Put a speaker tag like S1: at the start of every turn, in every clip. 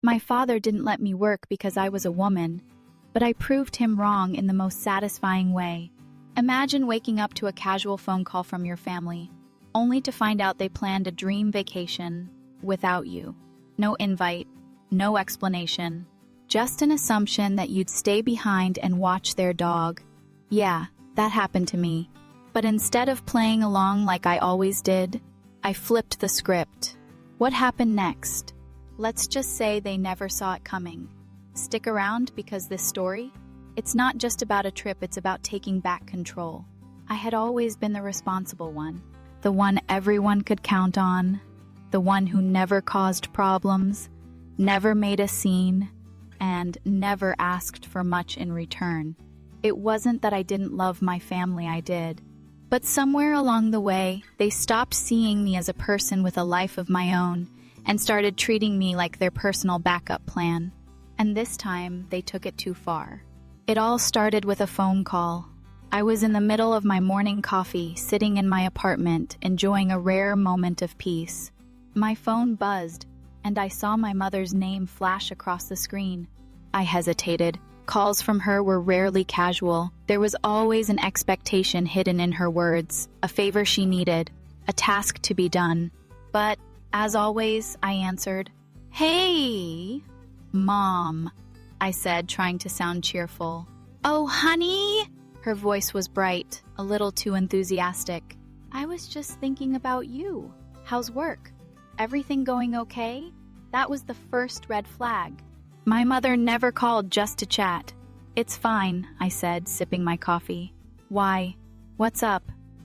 S1: My father didn't let me work because I was a woman, but I proved him wrong in the most satisfying way. Imagine waking up to a casual phone call from your family, only to find out they planned a dream vacation without you. No invite, no explanation, just an assumption that you'd stay behind and watch their dog. Yeah, that happened to me. But instead of playing along like I always did, I flipped the script. What happened next? Let's just say they never saw it coming. Stick around because this story, it's not just about a trip, it's about taking back control. I had always been the responsible one, the one everyone could count on, the one who never caused problems, never made a scene, and never asked for much in return. It wasn't that I didn't love my family, I did. But somewhere along the way, they stopped seeing me as a person with a life of my own and started treating me like their personal backup plan. And this time, they took it too far. It all started with a phone call. I was in the middle of my morning coffee, sitting in my apartment, enjoying a rare moment of peace. My phone buzzed, and I saw my mother's name flash across the screen. I hesitated. Calls from her were rarely casual. There was always an expectation hidden in her words, a favor she needed, a task to be done. But, as always, I answered, "Hey, Mom," I said, trying to sound cheerful. "Oh, honey!" Her voice was bright, a little too enthusiastic. "I was just thinking about you. How's work? Everything going okay?" That was the first red flag. My mother never called just to chat. "It's fine," I said, sipping my coffee. "Why? What's up?"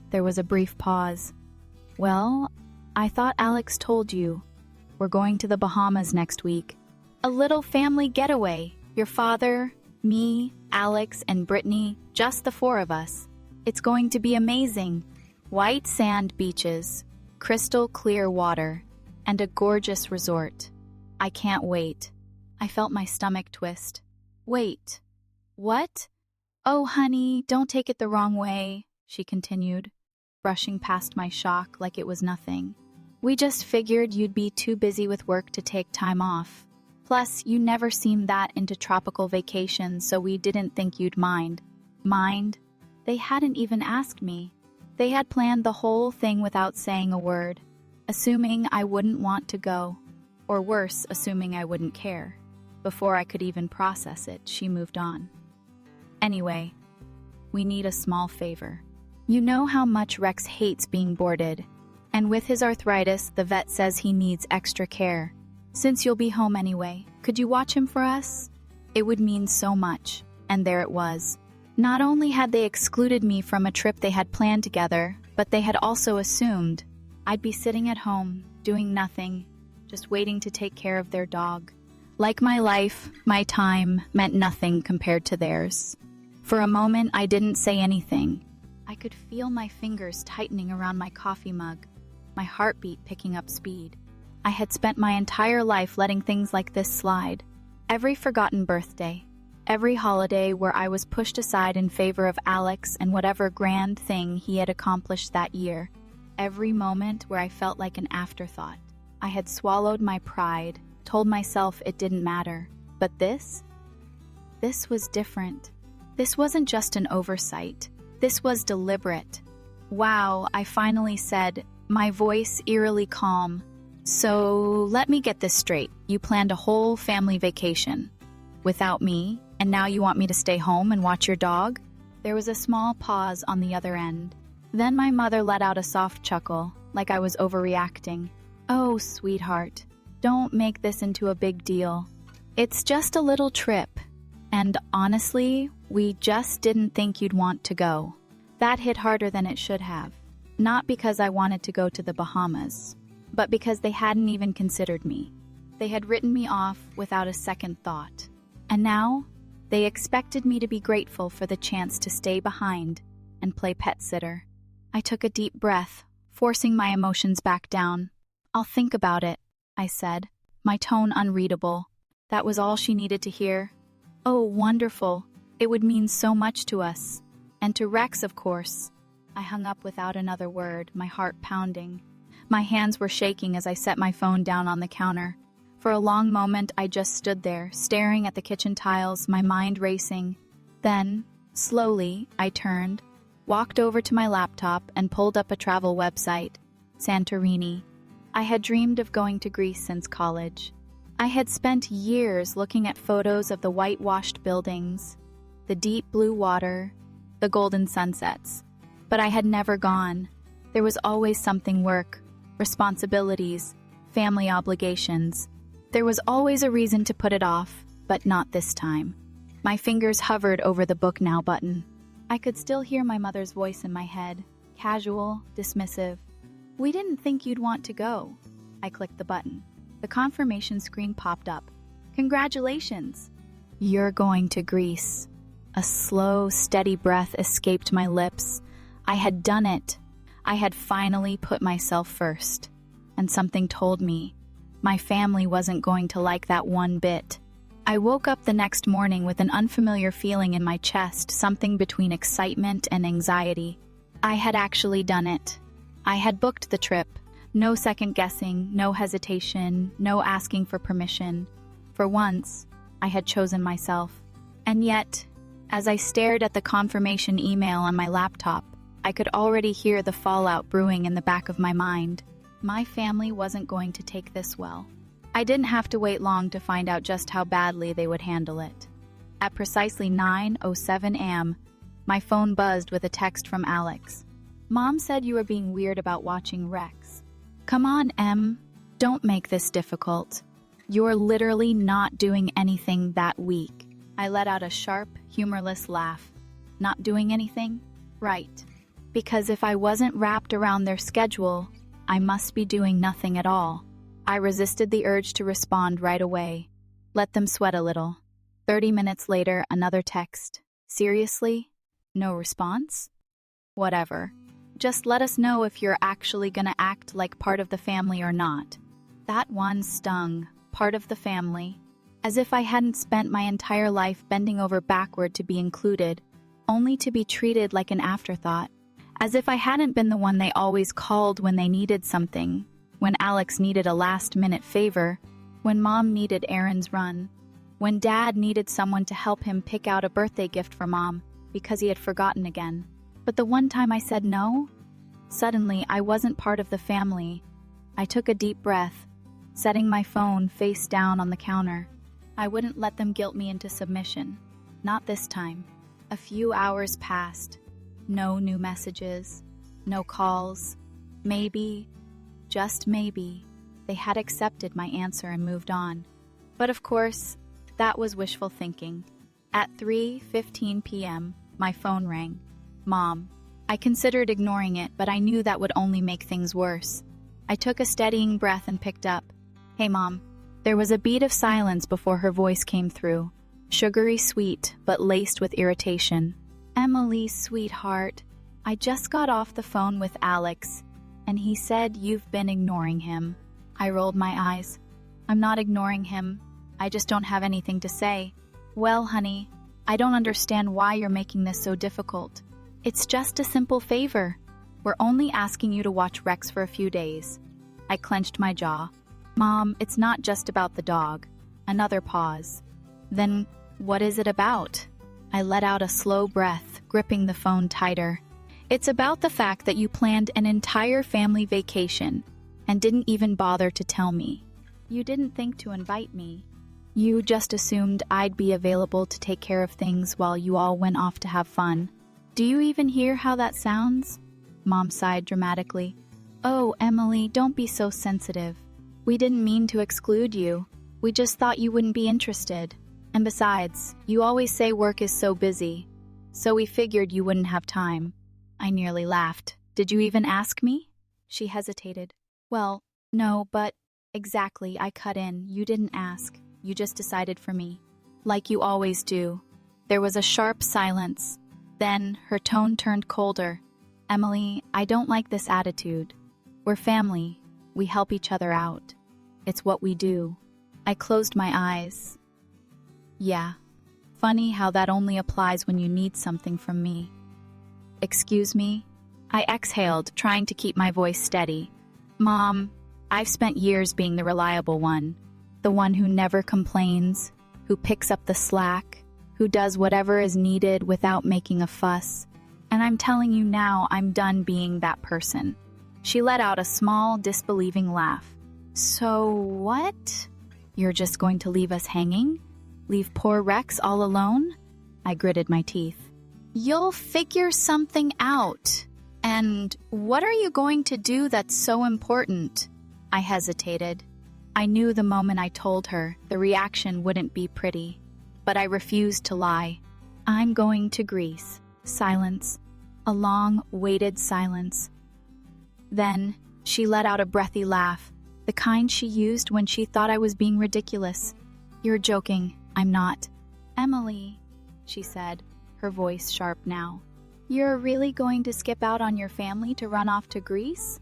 S1: There was a brief pause. "Well, I thought Alex told you. We're going to the Bahamas next week. A little family getaway. Your father, me, Alex, and Brittany, just the four of us. It's going to be amazing. White sand beaches, crystal clear water, and a gorgeous resort. I can't wait." I felt my stomach twist. "Wait, what?" "Oh, honey, don't take it the wrong way," she continued, brushing past my shock like it was nothing. "We just figured you'd be too busy with work to take time off. Plus, you never seemed that into tropical vacations, so we didn't think you'd mind." Mind? They hadn't even asked me. They had planned the whole thing without saying a word, assuming I wouldn't want to go, or worse, assuming I wouldn't care. Before I could even process it, she moved on. "Anyway, we need a small favor. You know how much Rex hates being boarded, and with his arthritis, the vet says he needs extra care. Since you'll be home anyway, could you watch him for us? It would mean so much." And there it was. Not only had they excluded me from a trip they had planned together, but they had also assumed I'd be sitting at home, doing nothing, just waiting to take care of their dog. Like my life, my time meant nothing compared to theirs. For a moment, I didn't say anything. I could feel my fingers tightening around my coffee mug, my heartbeat picking up speed. I had spent my entire life letting things like this slide. Every forgotten birthday, every holiday where I was pushed aside in favor of Alex and whatever grand thing he had accomplished that year. Every moment where I felt like an afterthought. I had swallowed my pride, told myself it didn't matter. But this was different. This wasn't just an oversight. This was deliberate. "Wow," I finally said, my voice eerily calm. "So, let me get this straight. You planned a whole family vacation without me, and now you want me to stay home and watch your dog?" There was a small pause on the other end. Then my mother let out a soft chuckle, like I was overreacting. "Oh, sweetheart. Don't make this into a big deal. It's just a little trip. And honestly, we just didn't think you'd want to go." That hit harder than it should have. Not because I wanted to go to the Bahamas, but because they hadn't even considered me. They had written me off without a second thought. And now, they expected me to be grateful for the chance to stay behind and play pet sitter. I took a deep breath, forcing my emotions back down. "I'll think about it," I said, my tone unreadable. That was all she needed to hear. "Oh, wonderful. It would mean so much to us. And to Rex, of course." I hung up without another word, my heart pounding. My hands were shaking as I set my phone down on the counter. For a long moment, I just stood there, staring at the kitchen tiles, my mind racing. Then, slowly, I turned, walked over to my laptop, and pulled up a travel website, Santorini. I had dreamed of going to Greece since college. I had spent years looking at photos of the whitewashed buildings, the deep blue water, the golden sunsets. But I had never gone. There was always something: work, responsibilities, family obligations. There was always a reason to put it off, but not this time. My fingers hovered over the book now button. I could still hear my mother's voice in my head, casual, dismissive. "We didn't think you'd want to go." I clicked the button. The confirmation screen popped up. "Congratulations! You're going to Greece." A slow, steady breath escaped my lips. I had done it. I had finally put myself first. And something told me my family wasn't going to like that one bit. I woke up the next morning with an unfamiliar feeling in my chest, something between excitement and anxiety. I had actually done it. I had booked the trip. No second guessing, no hesitation, no asking for permission. For once, I had chosen myself. And yet, as I stared at the confirmation email on my laptop, I could already hear the fallout brewing in the back of my mind. My family wasn't going to take this well. I didn't have to wait long to find out just how badly they would handle it. At precisely 9:07 a.m., my phone buzzed with a text from Alex. "Mom said you were being weird about watching Rex." "Come on, Em. Don't make this difficult. You're literally not doing anything that week." I let out a sharp, humorless laugh. Not doing anything? Right. Because if I wasn't wrapped around their schedule, I must be doing nothing at all. I resisted the urge to respond right away. Let them sweat a little. 30 minutes later, another text. "Seriously? No response? Whatever. Just let us know if you're actually gonna act like part of the family or not." That one stung. Part of the family. As if I hadn't spent my entire life bending over backward to be included, only to be treated like an afterthought. As if I hadn't been the one they always called when they needed something, when Alex needed a last-minute favor, when Mom needed errands run, when Dad needed someone to help him pick out a birthday gift for Mom because he had forgotten again. But the one time I said no, suddenly I wasn't part of the family. I took a deep breath, setting my phone face down on the counter. I wouldn't let them guilt me into submission. Not this time. A few hours passed. No new messages. No calls. Maybe, just maybe, they had accepted my answer and moved on. But of course, that was wishful thinking. At 3:15 p.m., my phone rang. Mom. I considered ignoring it, but I knew that would only make things worse. I took a steadying breath and picked up. "Hey, Mom." There was a beat of silence before her voice came through. Sugary sweet, but laced with irritation. "Emily, sweetheart, I just got off the phone with Alex, and he said you've been ignoring him." I rolled my eyes. "I'm not ignoring him. I just don't have anything to say." "Well, honey, I don't understand why you're making this so difficult. It's just a simple favor. We're only asking you to watch Rex for a few days." I clenched my jaw. "Mom, it's not just about the dog." Another pause. "Then what is it about?" I let out a slow breath, gripping the phone tighter. "It's about the fact that you planned an entire family vacation and didn't even bother to tell me. You didn't think to invite me. You just assumed I'd be available to take care of things while you all went off to have fun. Do you even hear how that sounds?" Mom sighed dramatically. "Oh, Emily, don't be so sensitive. We didn't mean to exclude you. We just thought you wouldn't be interested. And besides, you always say work is so busy, so we figured you wouldn't have time." I nearly laughed. "Did you even ask me?" She hesitated. "Well, no, but exactly, I cut in. You didn't ask. You just decided for me. Like you always do." There was a sharp silence. Then her tone turned colder. "Emily, I don't like this attitude. We're family. We help each other out. It's what we do." I closed my eyes. Yeah, funny how that only applies when you need something from me. "Excuse me?" I exhaled, trying to keep my voice steady. "Mom, I've spent years being the reliable one. the one who never complains, who picks up the slack, who does whatever is needed without making a fuss. And I'm telling you now, I'm done being that person. She let out a small, disbelieving laugh. So what? You're just going to leave us hanging? Leave poor Rex all alone? I gritted my teeth. You'll figure something out. And what are you going to do that's so important? I hesitated. I knew the moment I told her the reaction wouldn't be pretty, but I refused to lie. I'm going to Greece. Silence. A long, weighted silence. Then she let out a breathy laugh, the kind she used when she thought I was being ridiculous. You're joking. I'm not. Emily, she said, her voice sharp now. You're really going to skip out on your family to run off to Greece?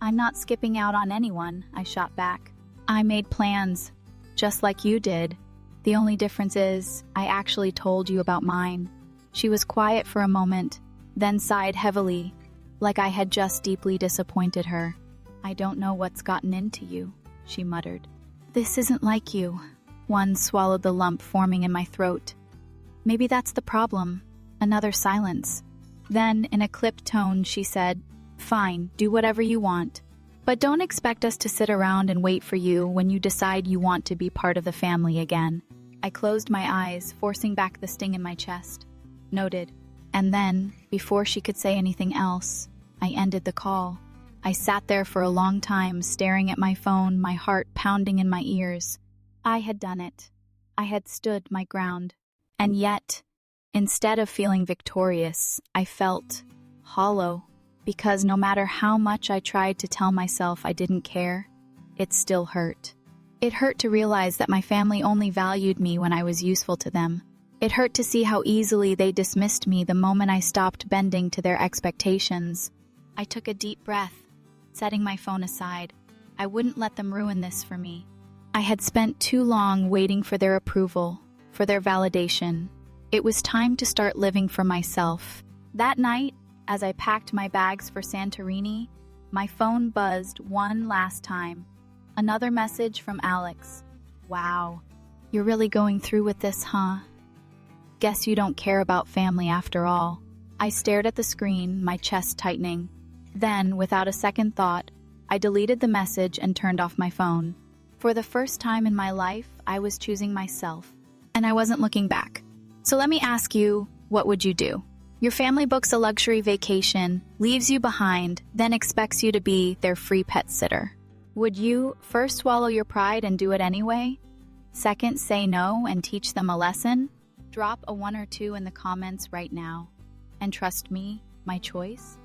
S1: I'm not skipping out on anyone, I shot back. I made plans, just like you did. The only difference is, I actually told you about mine. She was quiet for a moment, then sighed heavily, like I had just deeply disappointed her. I don't know what's gotten into you, she muttered. This isn't like you. One swallowed the lump forming in my throat. Maybe that's the problem. Another silence. Then, in a clipped tone, she said, Fine, do whatever you want. But don't expect us to sit around and wait for you when you decide you want to be part of the family again. I closed my eyes, forcing back the sting in my chest. Noted. And then, before she could say anything else, I ended the call. I sat there for a long time, staring at my phone, my heart pounding in my ears. I had done it. I had stood my ground. And yet, instead of feeling victorious, I felt hollow, because no matter how much I tried to tell myself I didn't care, it still hurt. It hurt to realize that my family only valued me when I was useful to them. It hurt to see how easily they dismissed me the moment I stopped bending to their expectations. I took a deep breath, setting my phone aside. I wouldn't let them ruin this for me. I had spent too long waiting for their approval, for their validation. It was time to start living for myself. That night, as I packed my bags for Santorini, my phone buzzed one last time. Another message from Alex. Wow, you're really going through with this, huh? Guess you don't care about family after all. I stared at the screen, my chest tightening. Then, without a second thought, I deleted the message and turned off my phone. For the first time in my life, I was choosing myself, and I wasn't looking back. So let me ask you, what would you do? Your family books a luxury vacation, leaves you behind, then expects you to be their free pet sitter. Would you first swallow your pride and do it anyway? Second, say no and teach them a lesson? Drop a 1 or 2 in the comments right now. And trust me, my choice?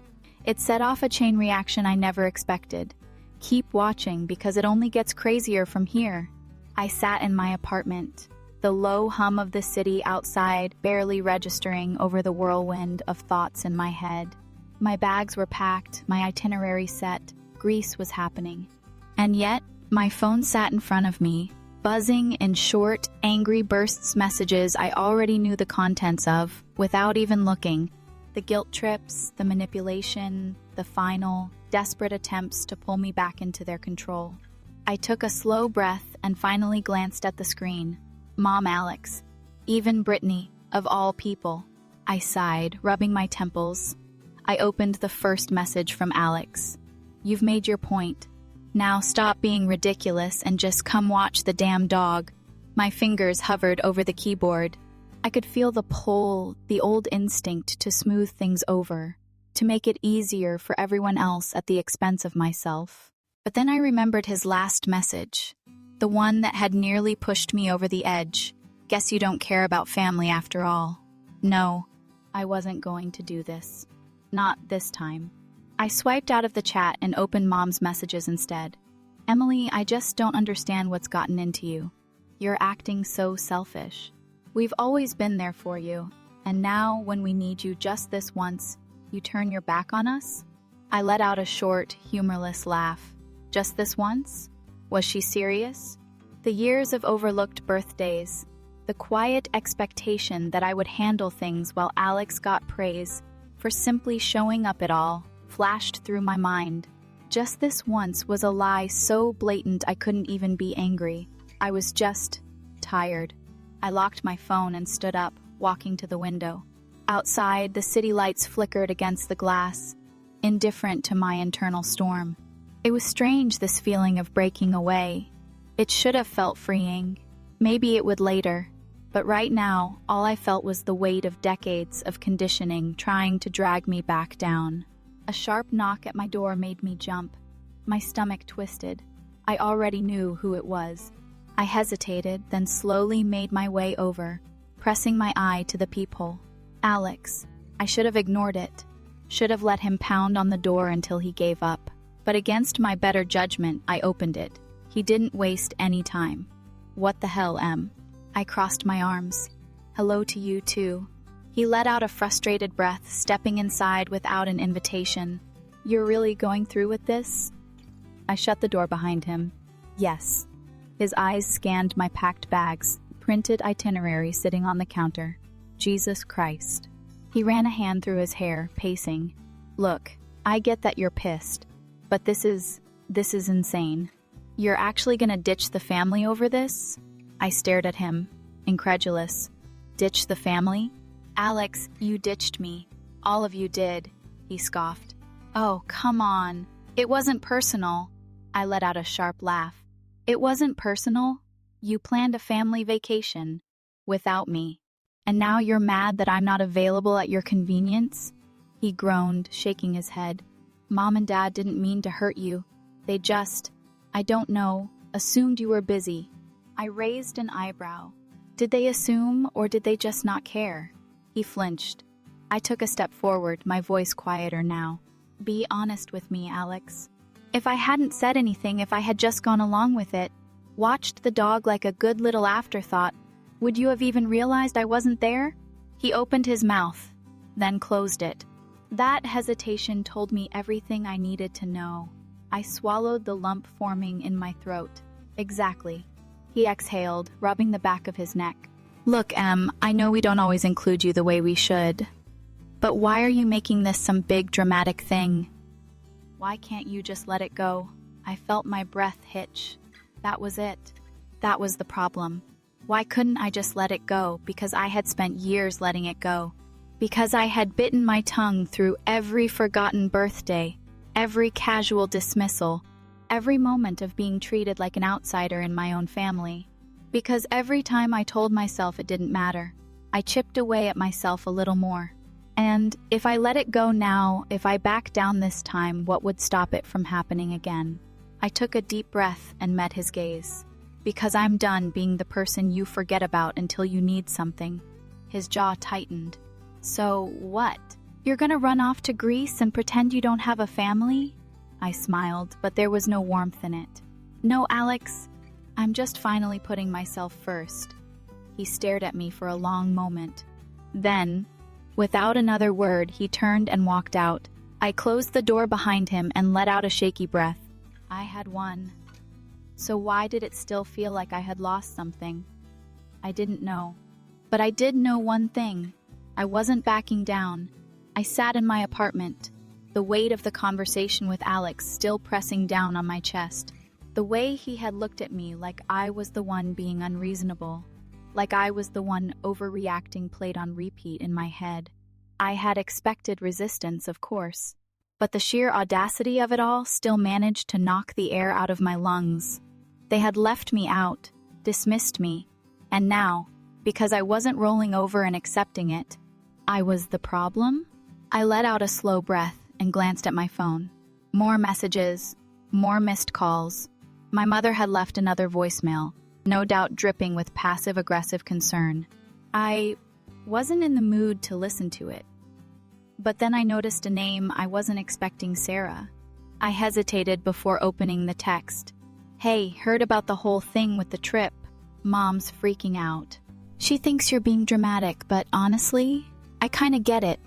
S1: It set off a chain reaction I never expected. Keep watching because it only gets crazier from here. I sat in my apartment, the low hum of the city outside barely registering over the whirlwind of thoughts in my head. My bags were packed, my itinerary set, Greece was happening. And yet, my phone sat in front of me, buzzing in short, angry bursts messages I already knew the contents of, without even looking. The guilt trips, the manipulation, the final, desperate attempts to pull me back into their control. I took a slow breath and finally glanced at the screen. Mom Alex. Even Brittany, of all people. I sighed, rubbing my temples. I opened the first message from Alex. You've made your point. Now stop being ridiculous and just come watch the damn dog. My fingers hovered over the keyboard. I could feel the pull, the old instinct to smooth things over, to make it easier for everyone else at the expense of myself. But then I remembered his last message, the one that had nearly pushed me over the edge. Guess you don't care about family after all. No, I wasn't going to do this. Not this time. I swiped out of the chat and opened Mom's messages instead. Emily, I just don't understand what's gotten into you. You're acting so selfish. We've always been there for you, and now when we need you just this once, you turn your back on us? I let out a short, humorless laugh. Just this once? Was she serious? The years of overlooked birthdays, the quiet expectation that I would handle things while Alex got praise for simply showing up at all, flashed through my mind. Just this once was a lie so blatant I couldn't even be angry. I was just tired. I locked my phone and stood up, walking to the window. Outside, the city lights flickered against the glass, indifferent to my internal storm. It was strange, this feeling of breaking away. It should have felt freeing. Maybe it would later. But right now, all I felt was the weight of decades of conditioning trying to drag me back down. A sharp knock at my door made me jump. My stomach twisted. I already knew who it was. I hesitated, then slowly made my way over, pressing my eye to the peephole. Alex. I should have ignored it. Should have let him pound on the door until he gave up. But against my better judgment, I opened it. He didn't waste any time. What the hell, Em? I crossed my arms. Hello to you, too. He let out a frustrated breath, stepping inside without an invitation. You're really going through with this? I shut the door behind him. Yes. His eyes scanned my packed bags, printed itinerary sitting on the counter. Jesus Christ. He ran a hand through his hair, pacing. Look, I get that you're pissed, but this is insane. You're actually gonna ditch the family over this? I stared at him, incredulous. Ditch the family? Alex, you ditched me. All of you did, he scoffed. Oh, come on. It wasn't personal. I let out a sharp laugh. It wasn't personal. You planned a family vacation without me. And now you're mad that I'm not available at your convenience? He groaned, shaking his head. Mom and Dad didn't mean to hurt you. They just, I don't know, assumed you were busy. I raised an eyebrow. Did they assume, or did they just not care? He flinched. I took a step forward, my voice quieter now. Be honest with me, Alex. If I hadn't said anything, if I had just gone along with it, watched the dog like a good little afterthought, would you have even realized I wasn't there? He opened his mouth, then closed it. That hesitation told me everything I needed to know. I swallowed the lump forming in my throat. Exactly. He exhaled, rubbing the back of his neck. Look, Em, I know we don't always include you the way we should. But why are you making this some big dramatic thing? Why can't you just let it go? I felt my breath hitch. That was it. That was the problem. Why couldn't I just let it go? Because I had spent years letting it go. Because I had bitten my tongue through every forgotten birthday, every casual dismissal, every moment of being treated like an outsider in my own family. Because every time I told myself it didn't matter, I chipped away at myself a little more. And if I let it go now, if I back down this time, what would stop it from happening again? I took a deep breath and met his gaze. Because I'm done being the person you forget about until you need something. His jaw tightened. So what? You're gonna run off to Greece and pretend you don't have a family? I smiled, but there was no warmth in it. No, Alex. I'm just finally putting myself first. He stared at me for a long moment. Then, without another word, he turned and walked out. I closed the door behind him and let out a shaky breath. I had won. So why did it still feel like I had lost something? I didn't know. But I did know one thing. I wasn't backing down. I sat in my apartment, the weight of the conversation with Alex still pressing down on my chest. The way he had looked at me like I was the one being unreasonable, like I was the one overreacting played on repeat in my head. I had expected resistance, of course, but the sheer audacity of it all still managed to knock the air out of my lungs. They had left me out, dismissed me, and now, because I wasn't rolling over and accepting it, I was the problem? I let out a slow breath and glanced at my phone. More messages, more missed calls. My mother had left another voicemail, no doubt dripping with passive-aggressive concern. I wasn't in the mood to listen to it. But then I noticed a name I wasn't expecting. Sarah. I hesitated before opening the text. Hey, heard about the whole thing with the trip. Mom's freaking out. She thinks you're being dramatic, but honestly, I kinda get it.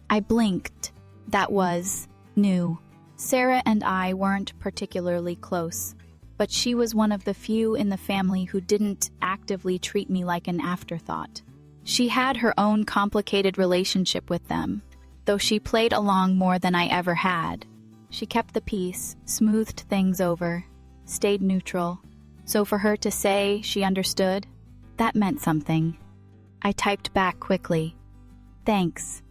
S1: I blinked. That was new. Sarah and I weren't particularly close, but she was one of the few in the family who didn't actively treat me like an afterthought. She had her own complicated relationship with them, though she played along more than I ever had. She kept the peace, smoothed things over, stayed neutral. So for her to say she understood, that meant something. I typed back quickly. Thanks.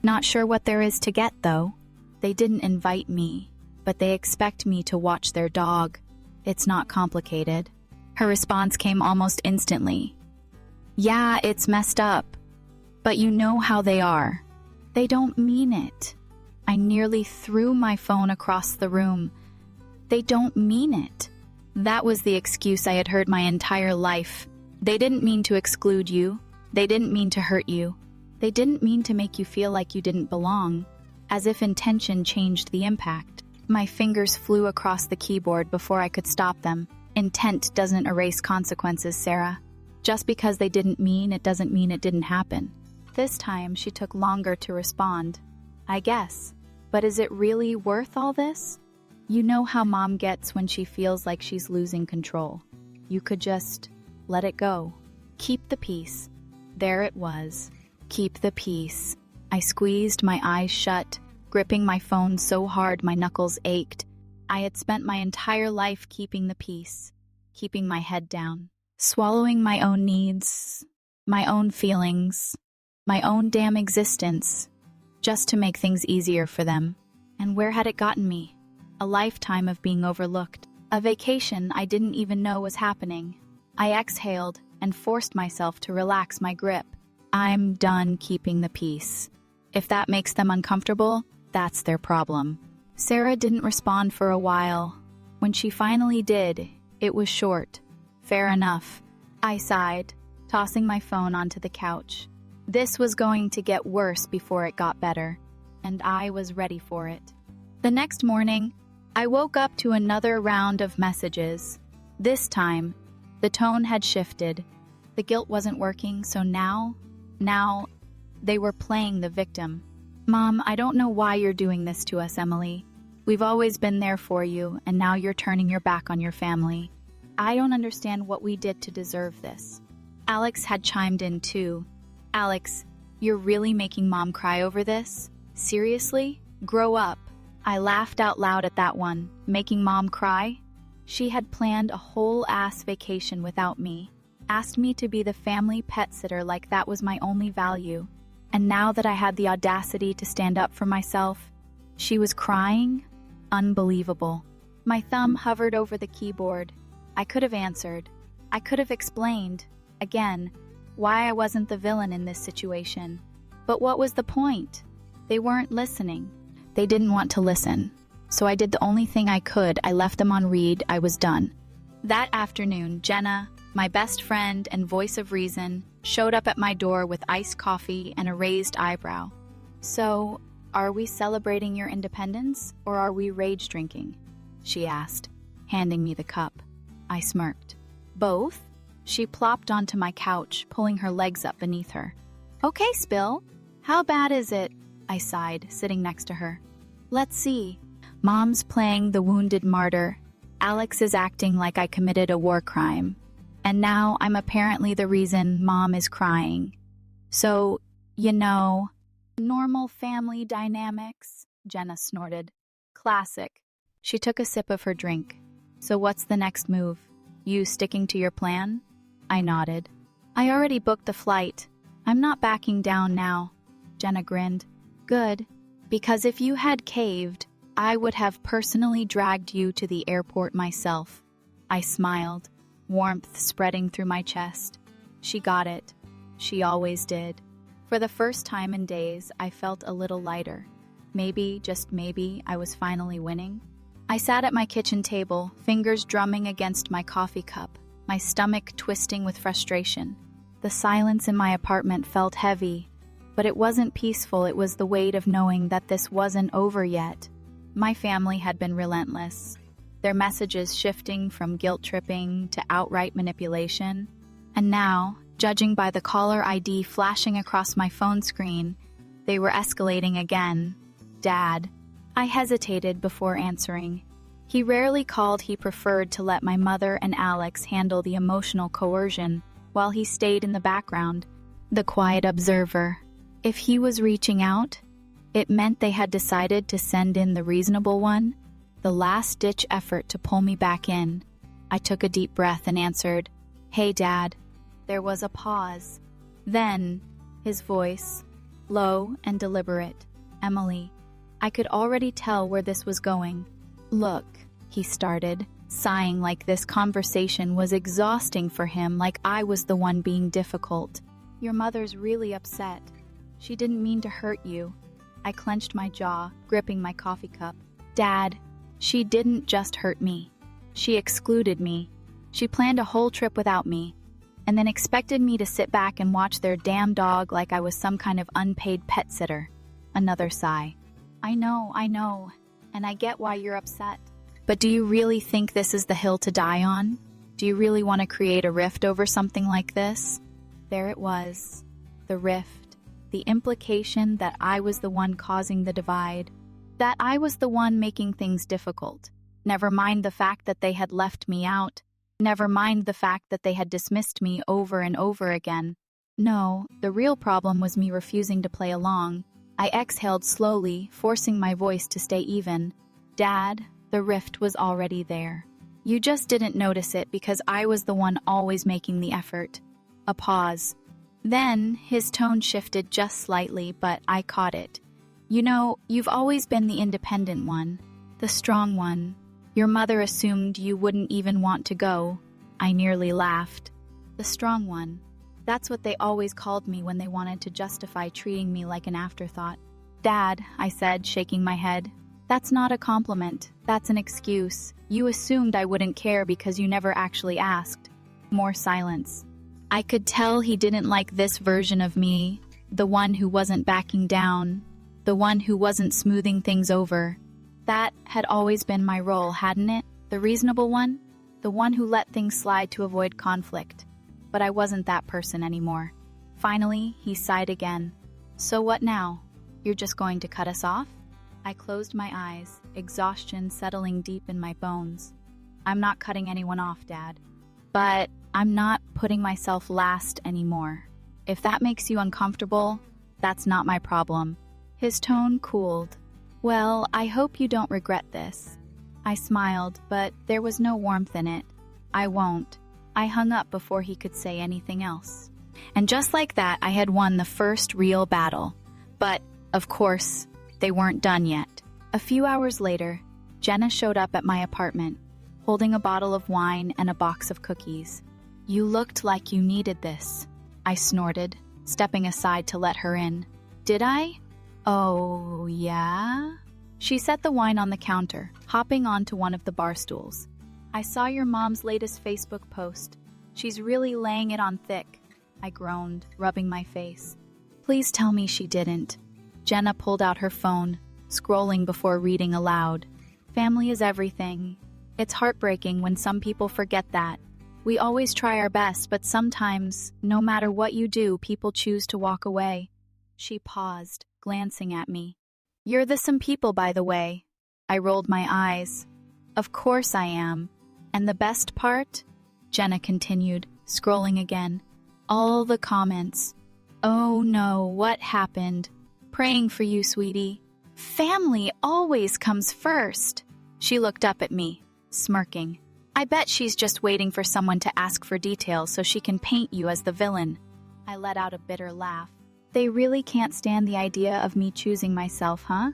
S1: Not sure what there is to get, though. They didn't invite me, but they expect me to watch their dog. It's not complicated. Her response came almost instantly. Yeah, it's messed up. But you know how they are. They don't mean it. I nearly threw my phone across the room. They don't mean it. That was the excuse I had heard my entire life. They didn't mean to exclude you. They didn't mean to hurt you. They didn't mean to make you feel like you didn't belong. As if intention changed the impact. My fingers flew across the keyboard before I could stop them. Intent doesn't erase consequences, Sarah. Just because they didn't mean it doesn't mean it didn't happen. This time, she took longer to respond. I guess. But is it really worth all this? You know how Mom gets when she feels like she's losing control. You could just let it go. Keep the peace. There it was. Keep the peace. I squeezed my eyes shut, gripping my phone so hard my knuckles ached. I had spent my entire life keeping the peace, keeping my head down, swallowing my own needs, my own feelings, my own damn existence, just to make things easier for them. And where had it gotten me? A lifetime of being overlooked, a vacation I didn't even know was happening. I exhaled and forced myself to relax my grip. I'm done keeping the peace. If that makes them uncomfortable, that's their problem. Sarah didn't respond for a while. When she finally did, it was short. Fair enough. I sighed, tossing my phone onto the couch. This was going to get worse before it got better, and I was ready for it. The next morning, I woke up to another round of messages. This time, the tone had shifted. The guilt wasn't working, so now, they were playing the victim. Mom, I don't know why you're doing this to us, Emily. We've always been there for you, and now you're turning your back on your family. I don't understand what we did to deserve this. Alex had chimed in too. Alex, you're really making Mom cry over this? Seriously? Grow up. I laughed out loud at that one. Making Mom cry? She had planned a whole-ass vacation without me. Asked me to be the family pet sitter like that was my only value. And now that I had the audacity to stand up for myself, she was crying? Unbelievable. My thumb hovered over the keyboard. I could have answered. I could have explained, again, why I wasn't the villain in this situation. But what was the point? They weren't listening. They didn't want to listen. So I did the only thing I could. I left them on read. I was done. That afternoon, Jenna, my best friend and voice of reason, showed up at my door with iced coffee and a raised eyebrow. So, are we celebrating your independence, or are we rage drinking? She asked, handing me the cup. I smirked. Both? She plopped onto my couch, pulling her legs up beneath her. Okay, Spill. How bad is it? I sighed, sitting next to her. Let's see. Mom's playing the wounded martyr. Alex is acting like I committed a war crime. And now I'm apparently the reason Mom is crying. So, normal family dynamics, Jenna snorted. Classic. She took a sip of her drink. So what's the next move? You sticking to your plan? I nodded. I already booked the flight. I'm not backing down now. Jenna grinned. Good. Because if you had caved, I would have personally dragged you to the airport myself. I smiled, warmth spreading through my chest. She got it. She always did. For the first time in days, I felt a little lighter. Maybe, just maybe, I was finally winning. I sat at my kitchen table, fingers drumming against my coffee cup, my stomach twisting with frustration. The silence in my apartment felt heavy, but it wasn't peaceful. It was the weight of knowing that this wasn't over yet. My family had been relentless, their messages shifting from guilt-tripping to outright manipulation. And now, judging by the caller ID flashing across my phone screen, they were escalating again. Dad. I hesitated before answering. He rarely called. He preferred to let my mother and Alex handle the emotional coercion while he stayed in the background, the quiet observer. If he was reaching out, it meant they had decided to send in the reasonable one, the last-ditch effort to pull me back in. I took a deep breath and answered, "Hey, Dad." There was a pause. Then, his voice, low and deliberate. "Emily." I could already tell where this was going. "Look," he started, sighing like this conversation was exhausting for him, like I was the one being difficult. "Your mother's really upset. She didn't mean to hurt you." I clenched my jaw, gripping my coffee cup. "Dad, she didn't just hurt me. She excluded me. She planned a whole trip without me, and then expected me to sit back and watch their damn dog like I was some kind of unpaid pet sitter." Another sigh. I know, and I get why you're upset. But do you really think this is the hill to die on? Do you really want to create a rift over something like this?" There it was. The rift. The implication that I was the one causing the divide. That I was the one making things difficult. Never mind the fact that they had left me out. Never mind the fact that they had dismissed me over and over again. No, the real problem was me refusing to play along. I exhaled slowly, forcing my voice to stay even. "Dad, the rift was already there. You just didn't notice it because I was the one always making the effort." A pause. Then his tone shifted just slightly, but I caught it. "You know, you've always been the independent one, the strong one. Your mother assumed you wouldn't even want to go." I nearly laughed. "The strong one." That's what they always called me when they wanted to justify treating me like an afterthought. "Dad," I said, shaking my head, "that's not a compliment. That's an excuse. You assumed I wouldn't care because you never actually asked." More silence. I could tell he didn't like this version of me, the one who wasn't backing down, the one who wasn't smoothing things over. That had always been my role, hadn't it? The reasonable one? The one who let things slide to avoid conflict. But I wasn't that person anymore. Finally, he sighed again. "So what now? You're just going to cut us off?" I closed my eyes, exhaustion settling deep in my bones. "I'm not cutting anyone off, Dad. But I'm not putting myself last anymore. If that makes you uncomfortable, that's not my problem." His tone cooled. "Well, I hope you don't regret this." I smiled, but there was no warmth in it. "I won't." I hung up before he could say anything else. And just like that, I had won the first real battle. But, of course, they weren't done yet. A few hours later, Jenna showed up at my apartment, holding a bottle of wine and a box of cookies. "You looked like you needed this," I snorted, stepping aside to let her in. "Did I?" "Oh, yeah?" She set the wine on the counter, hopping onto one of the bar stools. "I saw your mom's latest Facebook post. She's really laying it on thick," I groaned, rubbing my face. "Please tell me she didn't." Jenna pulled out her phone, scrolling before reading aloud. "Family is everything. It's heartbreaking when some people forget that. We always try our best, but sometimes, no matter what you do, people choose to walk away." She paused, glancing at me. "You're the some people, by the way." I rolled my eyes. "Of course I am. And the best part?" Jenna continued, scrolling again. "All the comments. Oh no, what happened? Praying for you, sweetie. Family always comes first." She looked up at me, smirking. "I bet she's just waiting for someone to ask for details so she can paint you as the villain." I let out a bitter laugh. "They really can't stand the idea of me choosing myself, huh?"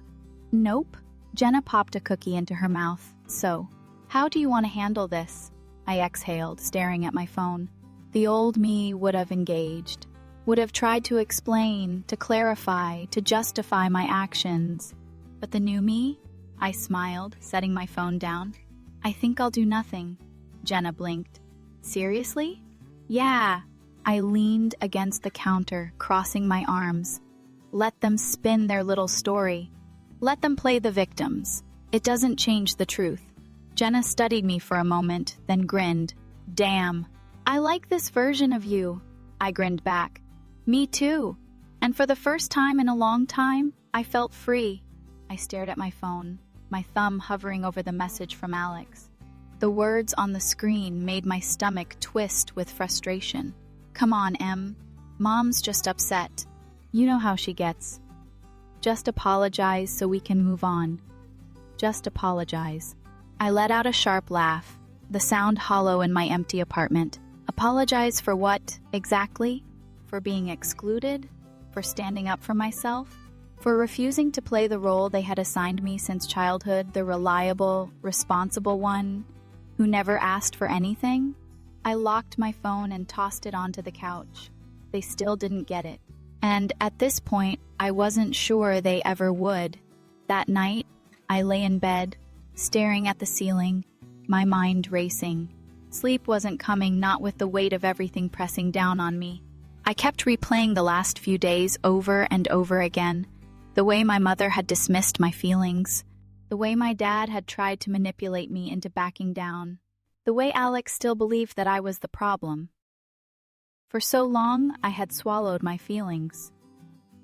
S1: "Nope." Jenna popped a cookie into her mouth. "So, how do you want to handle this?" I exhaled, staring at my phone. The old me would have engaged, would have tried to explain, to clarify, to justify my actions. But the new me? I smiled, setting my phone down. "I think I'll do nothing." Jenna blinked. "Seriously?" "Yeah." I leaned against the counter, crossing my arms. "Let them spin their little story. Let them play the victims. It doesn't change the truth." Jenna studied me for a moment, then grinned. "Damn. I like this version of you." I grinned back. "Me too." And for the first time in a long time, I felt free. I stared at my phone, my thumb hovering over the message from Alex. The words on the screen made my stomach twist with frustration. "Come on, Em. Mom's just upset. You know how she gets. Just apologize so we can move on. Just apologize." I let out a sharp laugh. the sound hollow in my empty apartment. Apologize for what, exactly? For being excluded? For standing up for myself? For refusing to play the role they had assigned me since childhood, the reliable, responsible one who never asked for anything? I locked my phone and tossed it onto the couch. They still didn't get it. And at this point, I wasn't sure they ever would. That night, I lay in bed, staring at the ceiling, my mind racing. Sleep wasn't coming, not with the weight of everything pressing down on me. I kept replaying the last few days over and over again. The way my mother had dismissed my feelings. The way my dad had tried to manipulate me into backing down. The way Alex still believed that I was the problem. For so long, I had swallowed my feelings.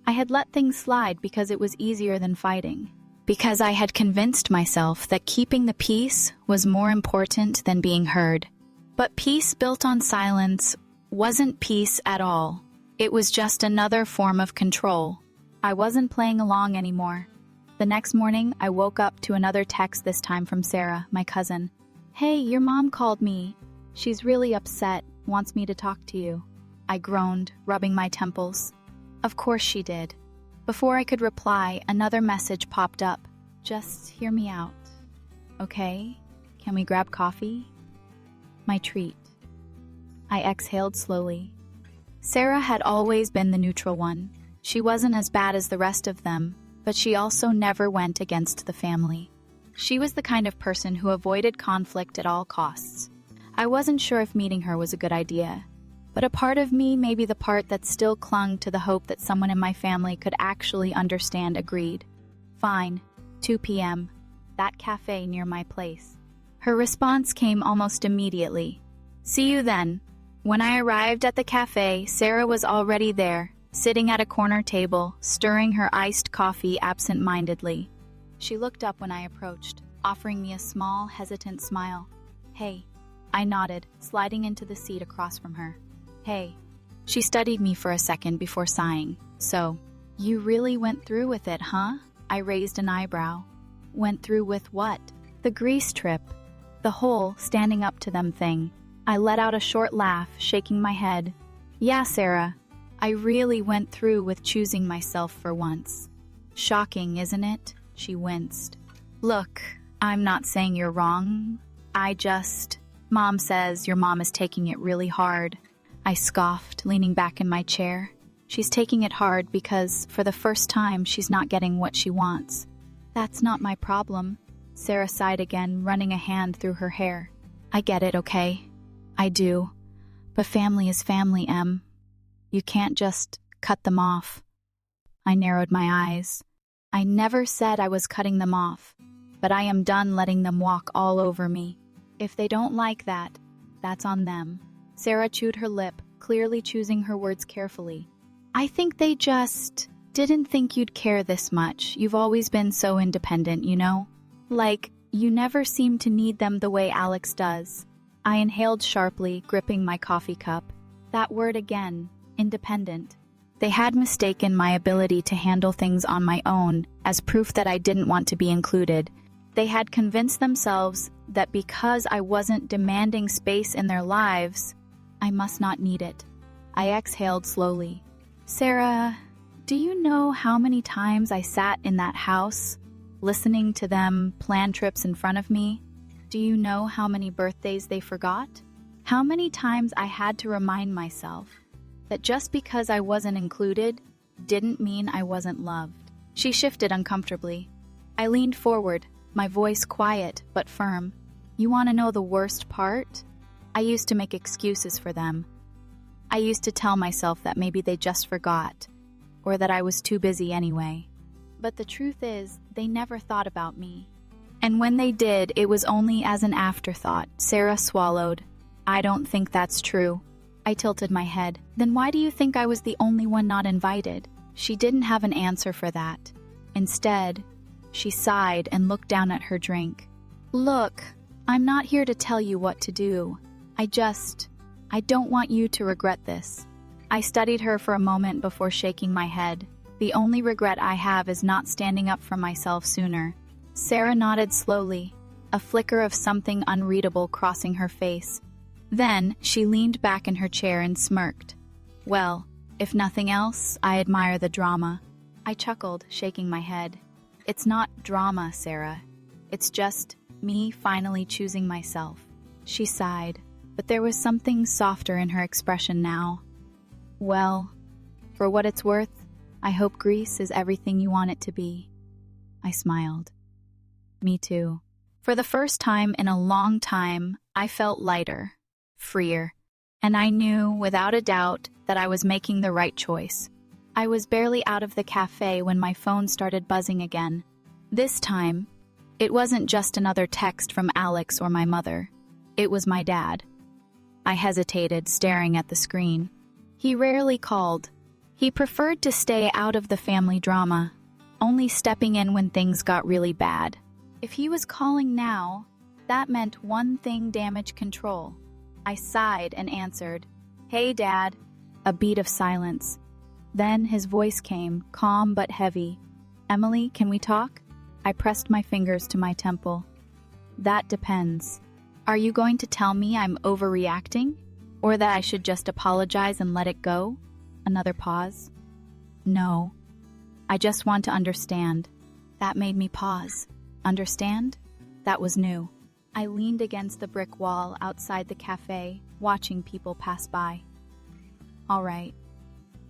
S1: I had let things slide because it was easier than fighting. Because I had convinced myself that keeping the peace was more important than being heard. But peace built on silence wasn't peace at all. It was just another form of control. I wasn't playing along anymore. The next morning, I woke up to another text, this time from Sarah, my cousin. "Hey, your mom called me. She's really upset, wants me to talk to you." I groaned, rubbing my temples. Of course she did. Before I could reply, another message popped up. "Just hear me out. Okay? Can we grab coffee?" My treat. I exhaled slowly. Sarah had always been the neutral one. She wasn't as bad as the rest of them, but she also never went against the family. She was the kind of person who avoided conflict at all costs. I wasn't sure if meeting her was a good idea, but a part of me, maybe the part that still clung to the hope that someone in my family could actually understand, agreed. Fine, 2 p.m., that cafe near my place. Her response came almost immediately. "See you then." When I arrived at the cafe, Sarah was already there, sitting at a corner table, stirring her iced coffee absent-mindedly. She looked up when I approached, offering me a small, hesitant smile. "Hey." I nodded, sliding into the seat across from her. "Hey." She studied me for a second before sighing. "So, you really went through with it, huh?" I raised an eyebrow. "Went through with what?" "The Greece trip. The whole standing up to them thing." I let out a short laugh, shaking my head. "Yeah, Sarah. I really went through with choosing myself for once." "Shocking, isn't it?" She winced. "Look, I'm not saying you're wrong. Mom says your mom is taking it really hard." I scoffed, leaning back in my chair. "She's taking it hard because, for the first time, she's not getting what she wants." "That's not my problem." Sarah sighed again, running a hand through her hair. "I get it, okay? I do. But family is family, Em. You can't just cut them off." I narrowed my eyes. "I never said I was cutting them off, but I am done letting them walk all over me. If they don't like that, that's on them." Sarah chewed her lip, clearly choosing her words carefully. "I think they just didn't think you'd care this much. You've always been so independent, you know? Like, you never seem to need them the way Alex does." I inhaled sharply, gripping my coffee cup. That word again, independent. They had mistaken my ability to handle things on my own as proof that I didn't want to be included. They had convinced themselves that because I wasn't demanding space in their lives, I must not need it. I exhaled slowly. "Sarah, do you know how many times I sat in that house, listening to them plan trips in front of me? Do you know how many birthdays they forgot? How many times I had to remind myself that just because I wasn't included didn't mean I wasn't loved?" She shifted uncomfortably. I leaned forward, my voice quiet but firm. "You want to know the worst part? I used to make excuses for them. I used to tell myself that maybe they just forgot, or that I was too busy anyway. But the truth is, they never thought about me. And when they did, it was only as an afterthought." Sarah swallowed. "I don't think that's true." I tilted my head. "Then why do you think I was the only one not invited?" She didn't have an answer for that. Instead, she sighed and looked down at her drink. "Look, I'm not here to tell you what to do. I don't want you to regret this." I studied her for a moment before shaking my head. "The only regret I have is not standing up for myself sooner." Sarah nodded slowly. a flicker of something unreadable crossing her face. Then she leaned back in her chair and smirked. Well, if nothing else, I admire the drama. I chuckled, shaking my head. It's not drama, Sarah. It's just me finally choosing myself. She sighed, but there was something softer in her expression now. Well, for what it's worth, I hope Greece is everything you want it to be. I smiled. Me too. For the first time in a long time, I felt lighter, freer, and I knew without a doubt that I was making the right choice. I was barely out of the cafe when my phone started buzzing again. This time, it wasn't just another text from Alex or my mother. It was my dad. I hesitated, staring at the screen. He rarely called. He preferred to stay out of the family drama, only stepping in when things got really bad. If he was calling now, that meant one thing: damage control. I sighed and answered, "Hey, Dad." A beat of silence. Then his voice came, calm but heavy. "Emily, can we talk?" I pressed my fingers to my temple. "That depends. Are you going to tell me I'm overreacting? Or that I should just apologize and let it go?" Another pause. "No. I just want to understand." That made me pause. Understand? That was new. I leaned against the brick wall outside the cafe, watching people pass by. "All right.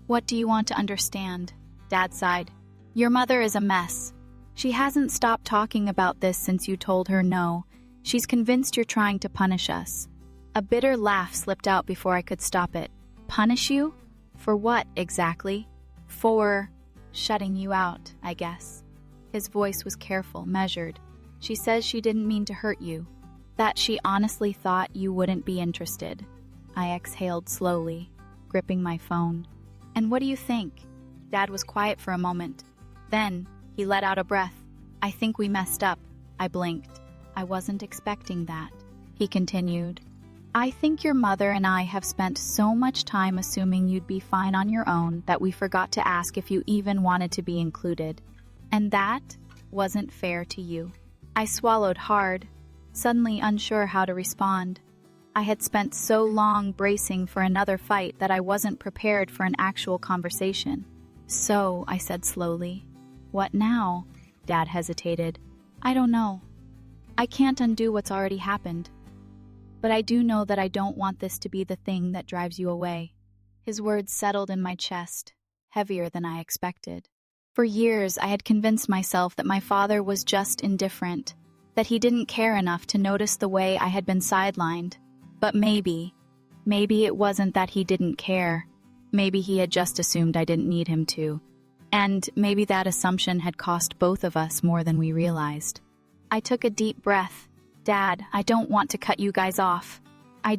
S1: What do you want to understand?" Dad sighed. "Your mother is a mess. She hasn't stopped talking about this since you told her no. She's convinced you're trying to punish us." A bitter laugh slipped out before I could stop it. "Punish you? For what, exactly?" "For shutting you out, I guess." His voice was careful, measured. "She says she didn't mean to hurt you. That she honestly thought you wouldn't be interested." I exhaled slowly, gripping my phone. "And what do you think?" Dad was quiet for a moment. Then he let out a breath. "I think we messed up." I blinked. "I wasn't expecting that." He continued. "I think your mother and I have spent so much time assuming you'd be fine on your own that we forgot to ask if you even wanted to be included. And that wasn't fair to you." I swallowed hard, suddenly unsure how to respond. I had spent so long bracing for another fight that I wasn't prepared for an actual conversation. "So," I said slowly. "What now?" Dad hesitated. "I don't know. I can't undo what's already happened. But I do know that I don't want this to be the thing that drives you away." His words settled in my chest, heavier than I expected. For years, I had convinced myself that my father was just indifferent, that he didn't care enough to notice the way I had been sidelined. But maybe it wasn't that he didn't care. Maybe he had just assumed I didn't need him to. And maybe that assumption had cost both of us more than we realized. I took a deep breath. "Dad, I don't want to cut you guys off. I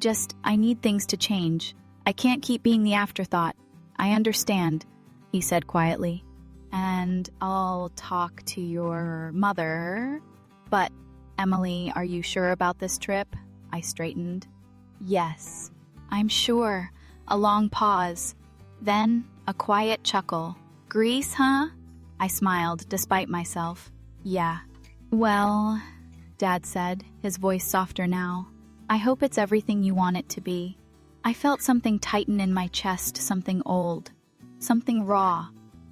S1: need things to change. I can't keep being the afterthought." "I understand," he said quietly. "And I'll talk to your mother. But, Emily, are you sure about this trip?" I straightened. "Yes, I'm sure." A long pause. Then a quiet chuckle. "Greece, huh?" I smiled, despite myself. "Yeah." "Well," Dad said, his voice softer now, "I hope it's everything you want it to be." I felt something tighten in my chest, something old, something raw.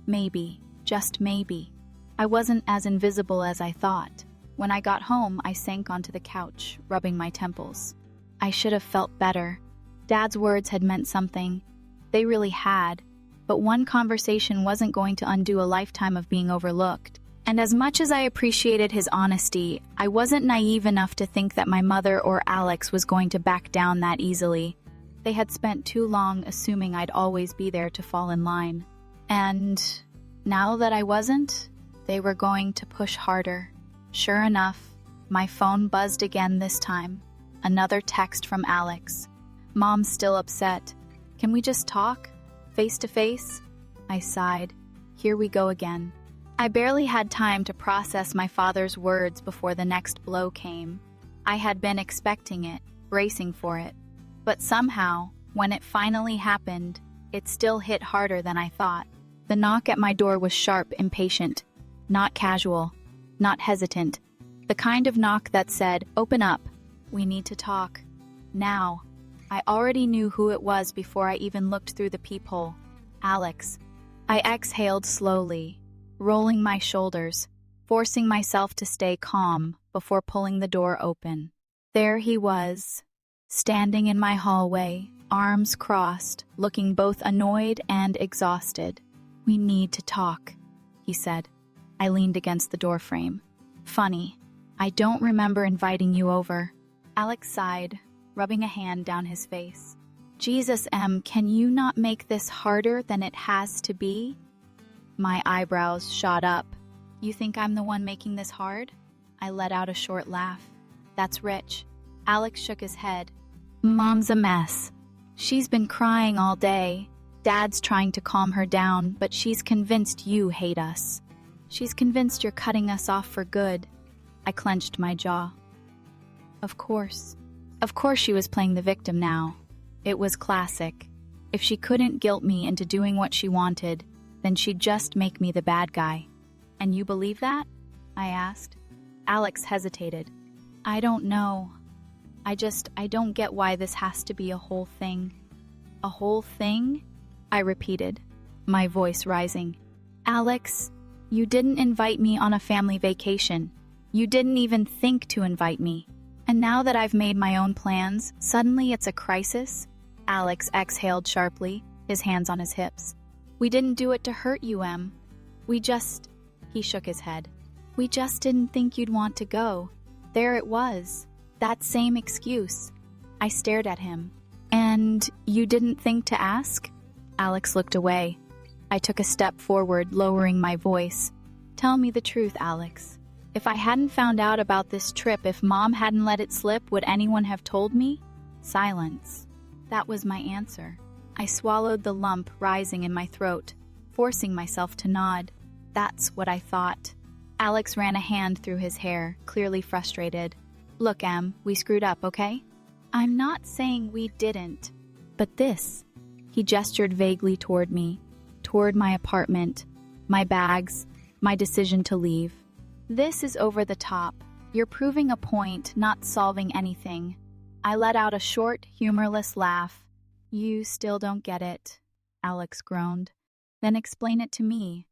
S1: Maybe, just maybe, I wasn't as invisible as I thought. When I got home, I sank onto the couch, rubbing my temples. I should have felt better. Dad's words had meant something. They really had. But one conversation wasn't going to undo a lifetime of being overlooked. And as much as I appreciated his honesty, I wasn't naive enough to think that my mother or Alex was going to back down that easily. They had spent too long assuming I'd always be there to fall in line. And now that I wasn't, they were going to push harder. Sure enough, my phone buzzed again this time. Another text from Alex. "Mom's still upset. Can we just talk? Face to face?" I sighed. Here we go again. I barely had time to process my father's words before the next blow came. I had been expecting it, bracing for it. But somehow, when it finally happened, it still hit harder than I thought. The knock at my door was sharp, impatient. Not casual, not hesitant. The kind of knock that said, "Open up. We need to talk. Now." I already knew who it was before I even looked through the peephole. Alex. I exhaled slowly, rolling my shoulders, forcing myself to stay calm before pulling the door open. There he was, standing in my hallway, arms crossed, looking both annoyed and exhausted. "We need to talk," he said. I leaned against the doorframe. "Funny, I don't remember inviting you over." Alex sighed, rubbing a hand down his face. "Jesus, Em, can you not make this harder than it has to be?" My eyebrows shot up. "You think I'm the one making this hard?" I let out a short laugh. "That's Rich." Alex shook his head. "Mom's a mess. She's been crying all day. Dad's trying to calm her down, but she's convinced you hate us. She's convinced you're cutting us off for good." I clenched my jaw. Of course she was playing the victim now. It was classic. If she couldn't guilt me into doing what she wanted, then she'd just make me the bad guy. "And you believe that?" I asked. Alex hesitated. "I don't know. I don't get why this has to be a whole thing." "A whole thing?" I repeated, my voice rising. "Alex, you didn't invite me on a family vacation. You didn't even think to invite me. And now that I've made my own plans, suddenly it's a crisis?" Alex exhaled sharply, his hands on his hips. "We didn't do it to hurt you, Em. He shook his head. "We just didn't think you'd want to go." There it was, that same excuse. I stared at him. "And you didn't think to ask?" Alex looked away. I took a step forward, lowering my voice. "Tell me the truth, Alex. If I hadn't found out about this trip, if Mom hadn't let it slip, would anyone have told me?" Silence. That was my answer. I swallowed the lump rising in my throat, forcing myself to nod. "That's what I thought." Alex ran a hand through his hair, clearly frustrated. "Look, Em, we screwed up, okay? I'm not saying we didn't, but this." He gestured vaguely toward me, toward my apartment, my bags, my decision to leave. "This is over the top. You're proving a point, not solving anything." I let out a short, humorless laugh. "You still don't get it," Alex groaned. "Then explain it to me."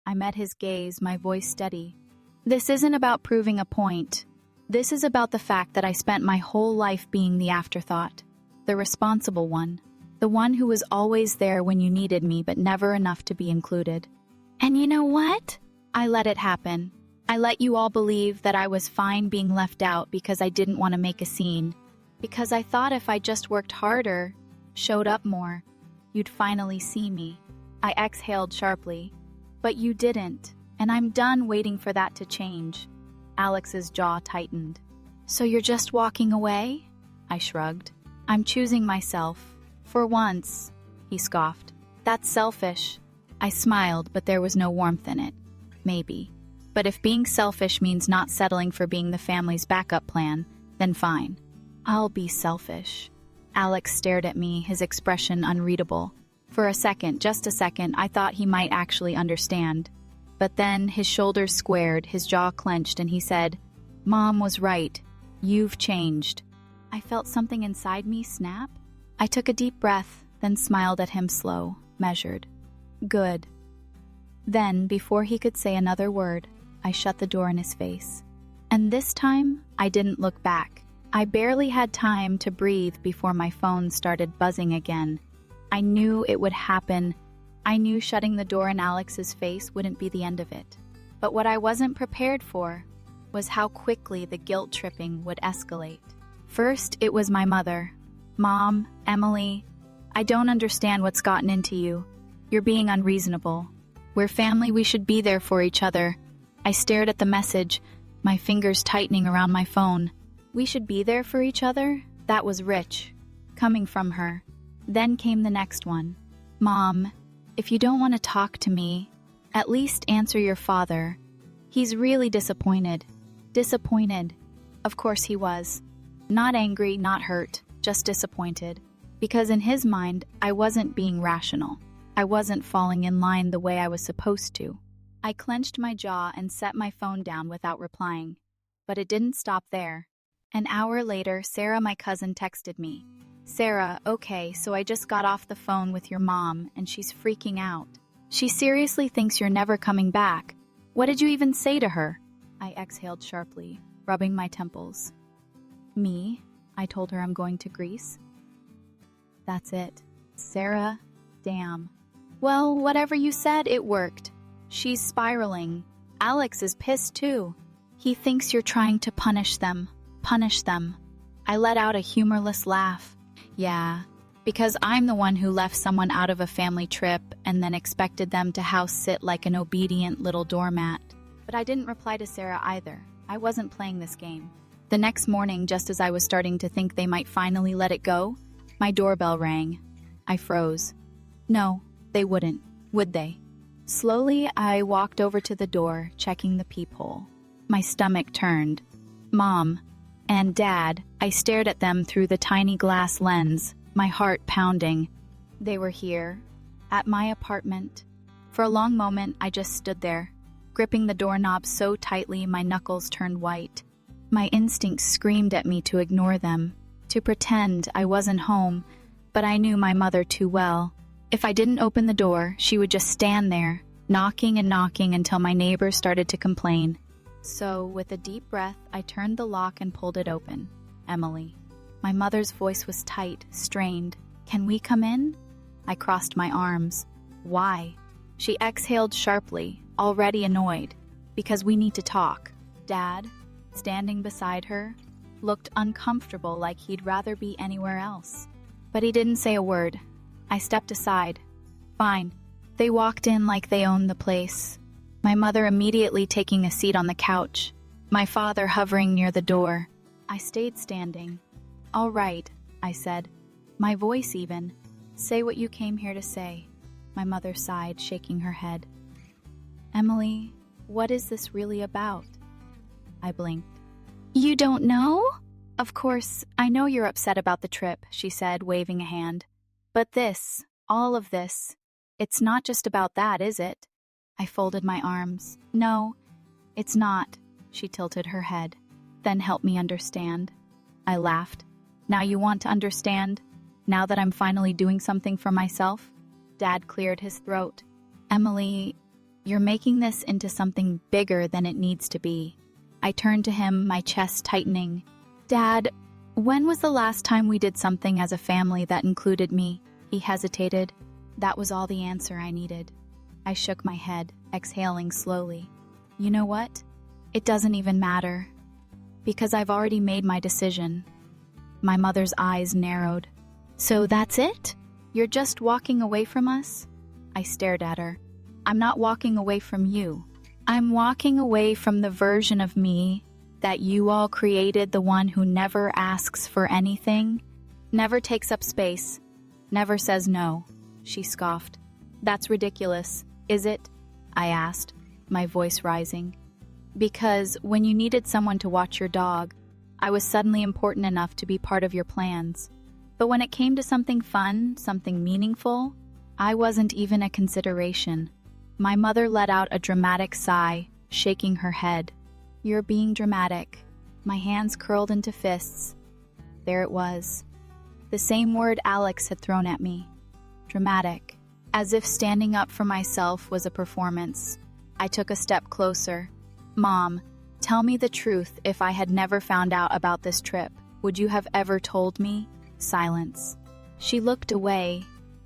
S1: I met his gaze, my voice steady. "This isn't about proving a point. This is about the fact that I spent my whole life being the afterthought, the responsible one, the one who was always there when you needed me but never enough to be included. And you know what? I let it happen. I let you all believe that I was fine being left out because I didn't want to make a scene, because I thought if I just worked harder, showed up more, you'd finally see me." I exhaled sharply. "But you didn't, and I'm done waiting for that to change." Alex's jaw tightened. "So you're just walking away?" I shrugged. "I'm choosing myself. For once," he scoffed. "That's selfish." I smiled, but there was no warmth in it. Maybe. But if being selfish means not settling for being the family's backup plan, then fine. I'll be selfish. Alex stared at me, his expression unreadable. For a second, just a second, I thought he might actually understand. But then his shoulders squared, his jaw clenched, and he said, "Mom was right. You've changed." I felt something inside me snap. I took a deep breath, then smiled at him slow, measured. "Good." Then, before he could say another word, I shut the door in his face. And this time, I didn't look back. I barely had time to breathe before my phone started buzzing again. I knew it would happen. I knew shutting the door in Alex's face wouldn't be the end of it. But what I wasn't prepared for was how quickly the guilt tripping would escalate. First, it was my mother. "Mom, Emily, I don't understand what's gotten into you. You're being unreasonable. We're family, we should be there for each other." I stared at the message, my fingers tightening around my phone. "We should be there for each other?" That was Rich, coming from her. Then came the next one. "Mom, if you don't want to talk to me, at least answer your father. He's really disappointed." Disappointed. Of course he was. Not angry, not hurt, just disappointed. Because in his mind, I wasn't being rational. I wasn't falling in line the way I was supposed to. I clenched my jaw and set my phone down without replying. But it didn't stop there. An hour later, Sarah, my cousin, texted me. Sarah, okay, so I just got off the phone with your mom, and she's freaking out. She seriously thinks you're never coming back. What did you even say to her? I exhaled sharply, rubbing my temples. Me? I told her I'm going to Greece. That's it. Sarah, damn. Well, whatever you said, it worked. She's spiraling. Alex is pissed too. He thinks you're trying to punish them. Punish them. I let out a humorless laugh. Yeah, because I'm the one who left someone out of a family trip and then expected them to house sit like an obedient little doormat. But I didn't reply to Sarah either. I wasn't playing this game. The next morning, just as I was starting to think they might finally let it go, my doorbell rang. I froze. No, they wouldn't, would they? Slowly, I walked over to the door, checking the peephole. My stomach turned. Mom and Dad, I stared at them through the tiny glass lens, my heart pounding. They were here, at my apartment. For a long moment, I just stood there, gripping the doorknob so tightly my knuckles turned white. My instincts screamed at me to ignore them, to pretend I wasn't home, but I knew my mother too well. If I didn't open the door, she would just stand there, knocking and knocking until my neighbors started to complain. So, with a deep breath, I turned the lock and pulled it open. Emily. My mother's voice was tight, strained. Can we come in? I crossed my arms. Why? She exhaled sharply, already annoyed. Because we need to talk. Dad, standing beside her, looked uncomfortable, like he'd rather be anywhere else. But he didn't say a word. I stepped aside. Fine. They walked in like they owned the place. My mother immediately taking a seat on the couch. My father hovering near the door. I stayed standing. All right, I said. My voice even. Say what you came here to say. My mother sighed, shaking her head. Emily, what is this really about? I blinked. You don't know? Of course, I know you're upset about the trip, she said, waving a hand. But this, all of this, it's not just about that, is it? I folded my arms. No, it's not, she tilted her head. Then help me understand. I laughed. Now you want to understand? Now that I'm finally doing something for myself? Dad cleared his throat. Emily, you're making this into something bigger than it needs to be. I turned to him, my chest tightening. Dad, when was the last time we did something as a family that included me? He hesitated. That was all the answer I needed. I shook my head, exhaling slowly. You know what? It doesn't even matter. Because I've already made my decision. My mother's eyes narrowed. So that's it? You're just walking away from us? I stared at her. I'm not walking away from you. I'm walking away from the version of me that you all created, the one who never asks for anything, never takes up space, never says no. She scoffed. That's ridiculous, is it? I asked, my voice rising. Because when you needed someone to watch your dog, I was suddenly important enough to be part of your plans. But when it came to something fun, something meaningful, I wasn't even a consideration. My mother let out a dramatic sigh, shaking her head. You're being dramatic. My hands curled into fists. There it was. The same word Alex had thrown at me. Dramatic. As if standing up for myself was a performance. I took a step closer. Mom, tell me the truth. If I had never found out about this trip, would you have ever told me? Silence. She looked away.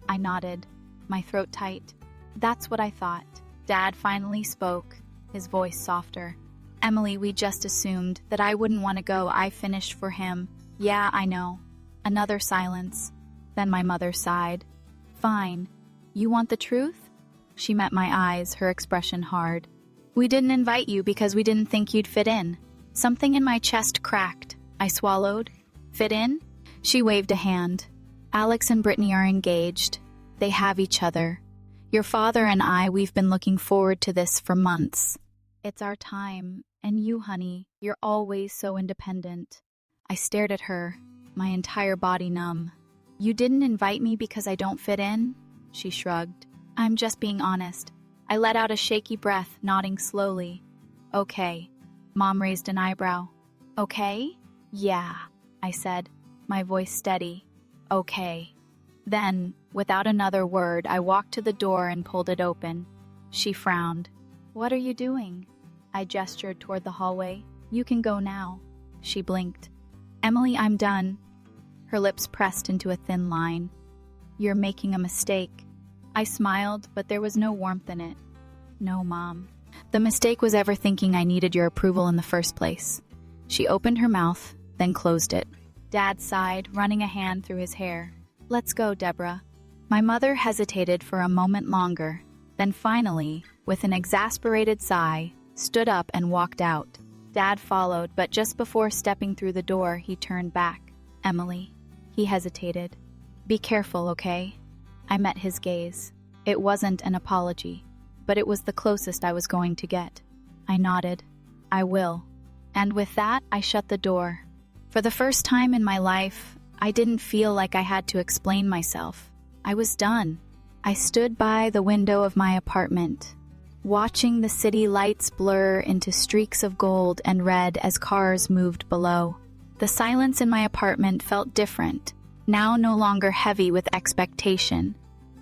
S1: I nodded, my throat tight. That's what I thought. Dad finally spoke, his voice softer. Emily, we just assumed that I wouldn't want to go. I finished for him. Yeah, I know. Another silence. Then my mother sighed. Fine. You want the truth? She met my eyes, her expression hard. We didn't invite you because we didn't think you'd fit in. Something in my chest cracked. I swallowed. Fit in? She waved a hand. Alex and Brittany are engaged. They have each other. Your father and I, we've been looking forward to this for months. It's our time. And you, honey, you're always so independent. I stared at her, my entire body numb. You didn't invite me because I don't fit in? She shrugged. I'm just being honest. I let out a shaky breath, nodding slowly. Okay. Mom raised an eyebrow. Okay? Yeah, I said, my voice steady. Okay. Then, without another word, I walked to the door and pulled it open. She frowned. What are you doing? I gestured toward the hallway. You can go now. She blinked. Emily, I'm done. Her lips pressed into a thin line. You're making a mistake. I smiled, but there was no warmth in it. No, Mom. The mistake was ever thinking I needed your approval in the first place. She opened her mouth, then closed it. Dad sighed, running a hand through his hair. Let's go, Deborah. My mother hesitated for a moment longer, then finally, with an exasperated sigh, stood up and walked out. Dad followed, but just before stepping through the door, he turned back. Emily. He hesitated. Be careful, okay? I met his gaze. It wasn't an apology, but it was the closest I was going to get. I nodded. I will. And with that, I shut the door. For the first time in my life, I didn't feel like I had to explain myself. I was done. I stood by the window of my apartment, watching the city lights blur into streaks of gold and red as cars moved below. The silence in my apartment felt different, now no longer heavy with expectation,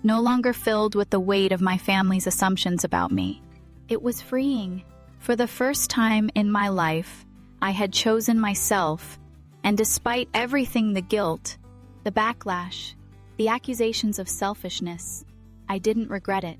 S1: no longer filled with the weight of my family's assumptions about me. It was freeing. For the first time in my life, I had chosen myself, and despite everything, the guilt, the backlash, the accusations of selfishness, I didn't regret it.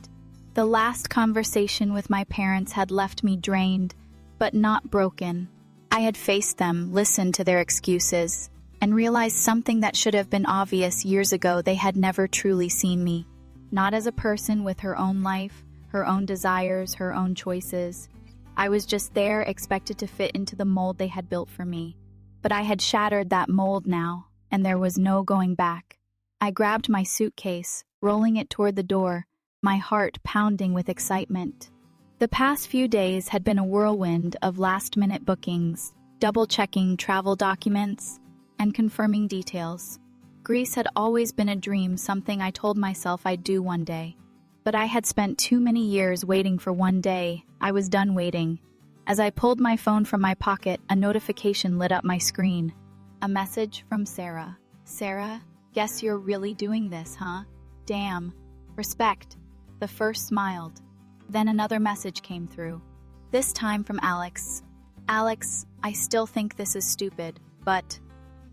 S1: The last conversation with my parents had left me drained, but not broken. I had faced them, listened to their excuses, and realized something that should have been obvious years ago: they had never truly seen me. Not as a person with her own life, her own desires, her own choices. I was just there, expected to fit into the mold they had built for me. But I had shattered that mold now, and there was no going back. I grabbed my suitcase, rolling it toward the door, my heart pounding with excitement. The past few days had been a whirlwind of last-minute bookings, double-checking travel documents, and confirming details. Greece had always been a dream, something I told myself I'd do one day. But I had spent too many years waiting for one day. I was done waiting. As I pulled my phone from my pocket, a notification lit up my screen. A message from Sarah. Sarah, guess you're really doing this, huh? Damn. Respect. The first smiled. Then another message came through. This time from Alex. Alex, I still think this is stupid, but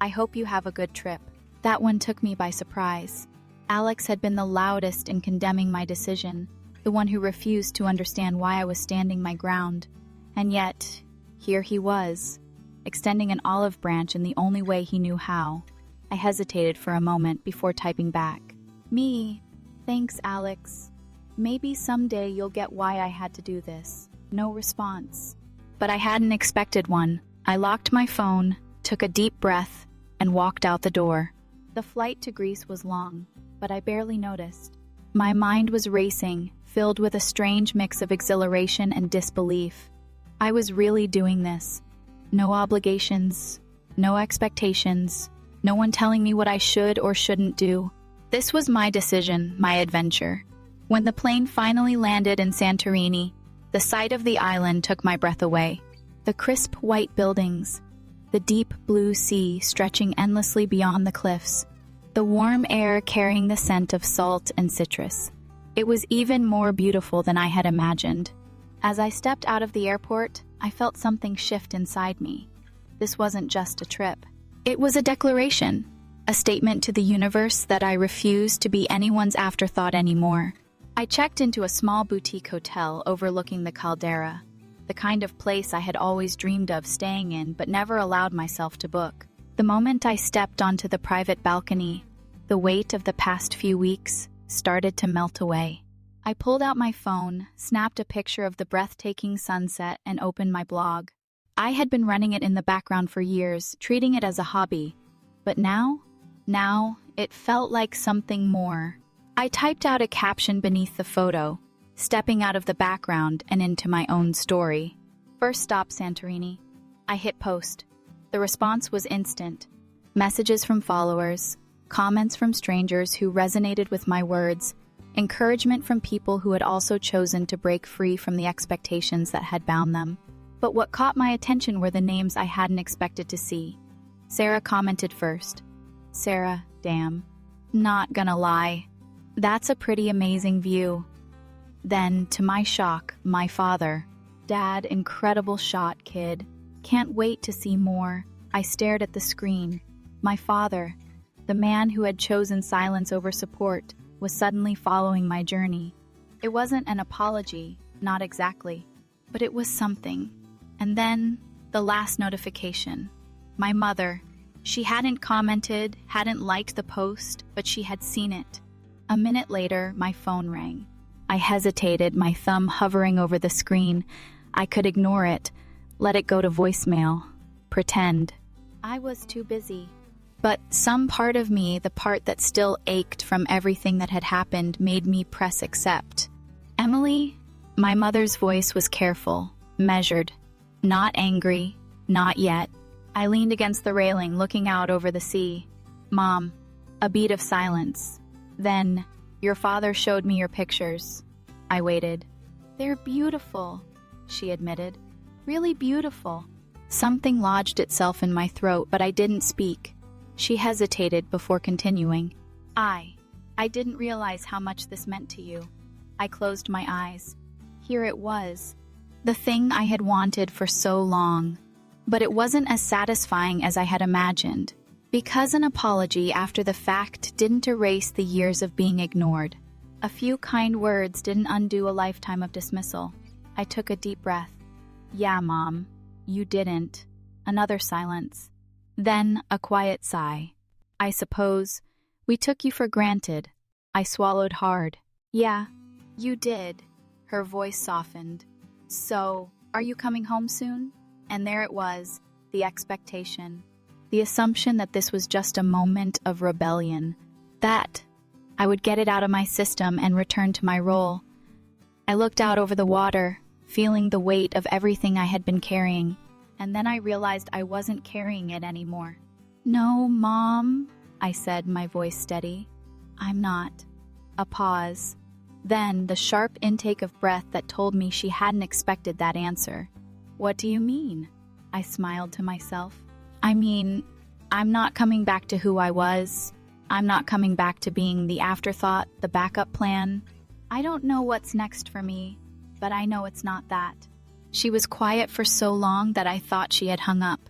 S1: I hope you have a good trip. That one took me by surprise. Alex had been the loudest in condemning my decision, the one who refused to understand why I was standing my ground. And yet, here he was, extending an olive branch in the only way he knew how. I hesitated for a moment before typing back. Me. Thanks, Alex. Maybe someday you'll get why I had to do this. No response. But I hadn't expected one. I locked my phone, took a deep breath, and walked out the door. The flight to Greece was long, but I barely noticed. My mind was racing, filled with a strange mix of exhilaration and disbelief. I was really doing this. No obligations, no expectations, no one telling me what I should or shouldn't do. This was my decision, my adventure. When the plane finally landed in Santorini, the sight of the island took my breath away. The crisp white buildings, the deep blue sea stretching endlessly beyond the cliffs, the warm air carrying the scent of salt and citrus. It was even more beautiful than I had imagined. As I stepped out of the airport, I felt something shift inside me. This wasn't just a trip. It was a declaration, a statement to the universe that I refused to be anyone's afterthought anymore. I checked into a small boutique hotel overlooking the caldera, the kind of place I had always dreamed of staying in but never allowed myself to book. The moment I stepped onto the private balcony, the weight of the past few weeks started to melt away. I pulled out my phone, snapped a picture of the breathtaking sunset, and opened my blog. I had been running it in the background for years, treating it as a hobby. But now it felt like something more. I typed out a caption beneath the photo, stepping out of the background and into my own story. First stop, Santorini. I hit post. The response was instant. Messages from followers, comments from strangers who resonated with my words, encouragement from people who had also chosen to break free from the expectations that had bound them. But what caught my attention were the names I hadn't expected to see. Sarah commented first. Sarah, damn. Not gonna lie. That's a pretty amazing view. Then, to my shock, my father. Dad, incredible shot, kid. Can't wait to see more. I stared at the screen. My father, the man who had chosen silence over support, was suddenly following my journey. It wasn't an apology, not exactly, but it was something. And then, the last notification. My mother. She hadn't commented, hadn't liked the post, but she had seen it. A minute later, my phone rang. I hesitated, my thumb hovering over the screen. I could ignore it, let it go to voicemail, pretend. I was too busy. But some part of me, the part that still ached from everything that had happened, made me press accept. Emily? My mother's voice was careful, measured. Not angry, not yet. I leaned against the railing, looking out over the sea. Mom. A beat of silence. Then, your father showed me your pictures. I waited. They're beautiful, she admitted. Really beautiful. Something lodged itself in my throat, but I didn't speak. She hesitated before continuing. I didn't realize how much this meant to you. I closed my eyes. Here it was. The thing I had wanted for so long. But it wasn't as satisfying as I had imagined. Because an apology after the fact didn't erase the years of being ignored. A few kind words didn't undo a lifetime of dismissal. I took a deep breath. Yeah, Mom, you didn't. Another silence. Then a quiet sigh. I suppose we took you for granted. I swallowed hard. Yeah, you did. Her voice softened. So, are you coming home soon? And there it was, the expectation. The assumption that this was just a moment of rebellion. That I would get it out of my system and return to my role. I looked out over the water, feeling the weight of everything I had been carrying. And then I realized I wasn't carrying it anymore. No, Mom, I said, my voice steady. I'm not. A pause. Then the sharp intake of breath that told me she hadn't expected that answer. What do you mean? I smiled to myself. I mean, I'm not coming back to who I was. I'm not coming back to being the afterthought, the backup plan. I don't know what's next for me, but I know it's not that. She was quiet for so long that I thought she had hung up.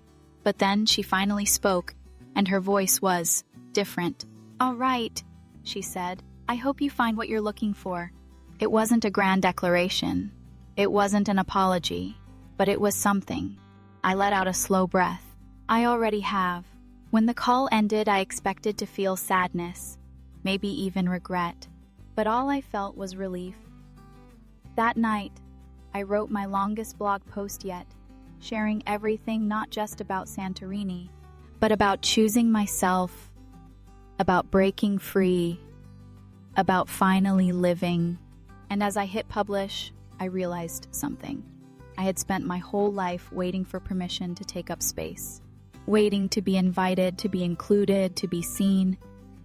S1: But then she finally spoke, and her voice was different. All right, she said. I hope you find what you're looking for. It wasn't a grand declaration. It wasn't an apology, but it was something. I let out a slow breath. I already have. When the call ended, I expected to feel sadness, maybe even regret, but all I felt was relief. That night, I wrote my longest blog post yet, sharing everything not just about Santorini, but about choosing myself, about breaking free, about finally living. And as I hit publish, I realized something. I had spent my whole life waiting for permission to take up space, waiting to be invited, to be included, to be seen.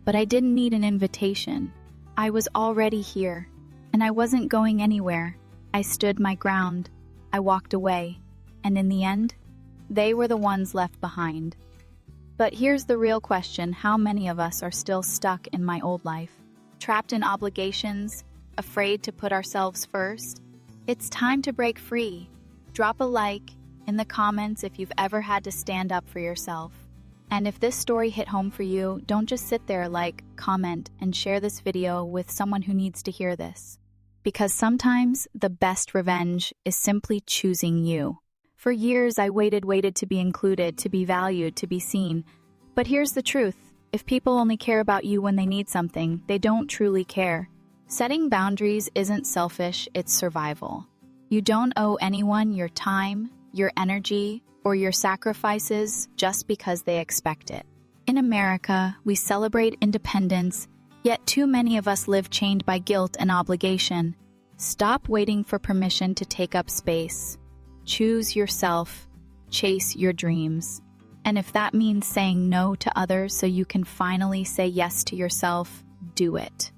S1: But I didn't need an invitation. I was already here, and I wasn't going anywhere. I stood my ground. I walked away, and in the end, they were the ones left behind. But here's the real question: how many of us are still stuck in my old life? Trapped in obligations, afraid to put ourselves first? It's time to break free. Drop a like in the comments if you've ever had to stand up for yourself. And if this story hit home for you, don't just sit there, like, comment, and share this video with someone who needs to hear this. Because sometimes the best revenge is simply choosing you. For years, I waited to be included, to be valued, to be seen. But here's the truth. If people only care about you when they need something, they don't truly care. Setting boundaries isn't selfish, it's survival. You don't owe anyone your time, your energy, or your sacrifices just because they expect it. In America, we celebrate independence, yet too many of us live chained by guilt and obligation. Stop waiting for permission to take up space. Choose yourself. Chase your dreams. And if that means saying no to others so you can finally say yes to yourself, do it.